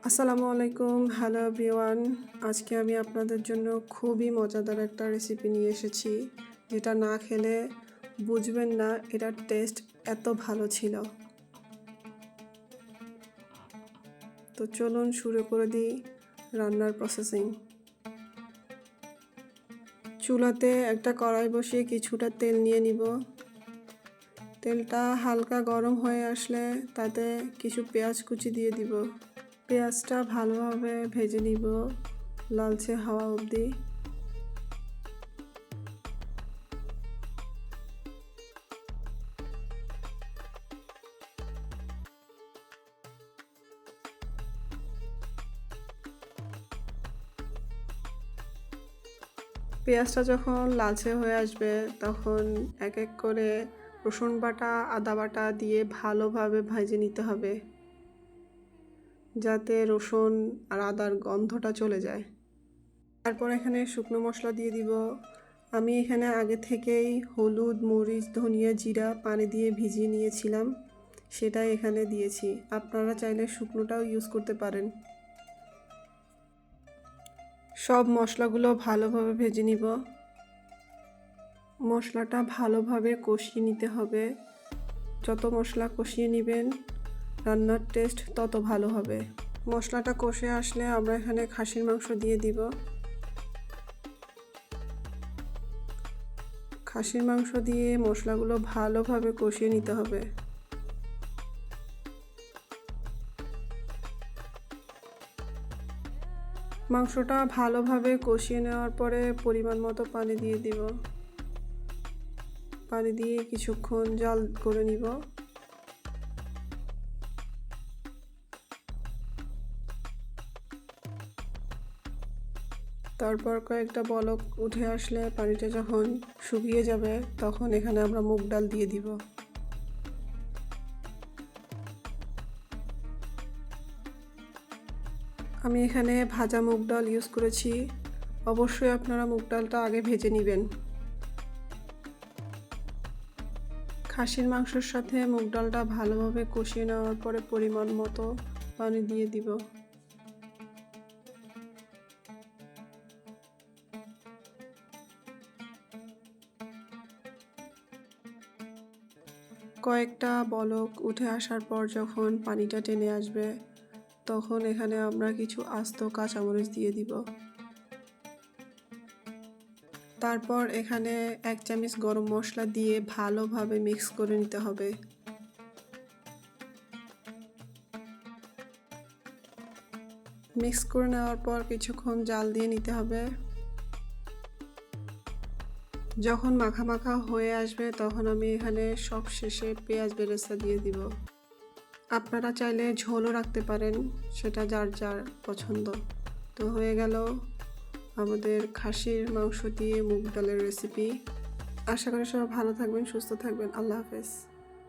আসসালামু আলাইকুম, hello everyone. আজকে আমি আপনাদের জন্য খুবই মজাদার একটা রেসিপি নিয়ে এসেছি, যেটা না খেলে বুঝবেন না এটার টেস্ট এত ভালো ছিল। তো চলুন শুরু করে দিই রান্নার প্রসেসিং। চুলাতে একটা কড়াই বসিয়ে কিছুটা তেল নিয়ে নিব। তেলটা হালকা গরম হয়ে আসলে তাতে কিছু পেঁয়াজ কুচি দিয়ে দিব। পেঁয়াজটা ভালোভাবে ভেজে নিব লালচে হওয়া অবধি। পেঁয়াজটা যখন লালচে হয়ে আসবে তখন এক এক করে রসুন বাটা, আদা বাটা দিয়ে ভালোভাবে ভেজে নিতে হবে, যাতে রসুন আর আদার গন্ধটা চলে যায়। তারপর এখানে শুকনো মশলা দিয়ে দিব। আমি এখানে আগে থেকেই হলুদ, মরিচ, ধনিয়া, জিরা পানি দিয়ে ভিজিয়ে নিয়েছিলাম, সেটাই এখানে দিয়েছি। আপনারা চাইলে শুকনোটাও ইউজ করতে পারেন। সব মশলাগুলো ভালোভাবে ভেজে নিব। মশলাটা ভালোভাবে কষিয়ে নিতে হবে। যত মশলা কষিয়ে নেবেন রান্নার টেস্ট তত ভালো হবে। মশলাটা কষে আসলে আমরা এখানে খাসির মাংস দিয়ে দিব। খাসির মাংস দিয়ে মশলাগুলো ভালোভাবে কষিয়ে নিতে হবে। মাংসটা ভালোভাবে কষিয়ে নেওয়ার পরে পরিমাণ মতো পানি দিয়ে দিব। পানি দিয়ে কিছুক্ষণ জাল করে নিব। তারপর কয়েকটা বলক উঠে আসলে পানিটা যখন শুকিয়ে যাবে তখন এখানে আমরা মুগ ডাল দিয়ে দিব। আমি এখানে ভাজা মুগ ডাল ইউজ করেছি। অবশ্যই আপনারা মুগ ডালটা আগে ভেজে নেবেন। খাসির মাংসের সাথে মুগ ডালটা ভালোভাবে কষিয়ে নেওয়ার পরে পরিমাণ মতো পানি দিয়ে দিব। কয়েকটা বলক উঠে আসার পর যখন পানিটা টেনে আসবে তখন এখানে আমরা কিছু আস্ত কাঁচামরিচ দিয়ে দিব। তারপর এখানে 1 চামচ গরম মশলা দিয়ে ভালোভাবে মিক্স করে নিতে হবে। মিক্স করে নেওয়ার পর কিছুক্ষণ জাল দিয়ে নিতে হবে। যখন মাখা মাখা হয়ে আসবে তখন আমি এখানে সব শেষে পেঁয়াজ বেরেস্তা দিয়ে দিব। আপনারা চাইলে ঝোলও রাখতে পারেন, সেটা যার যার পছন্দ। তো হয়ে গেল আমাদের খাসির মাংস দিয়ে মুগ ডালের রেসিপি। আশা করি সবাই ভালো থাকবেন, সুস্থ থাকবেন। আল্লাহ হাফেজ।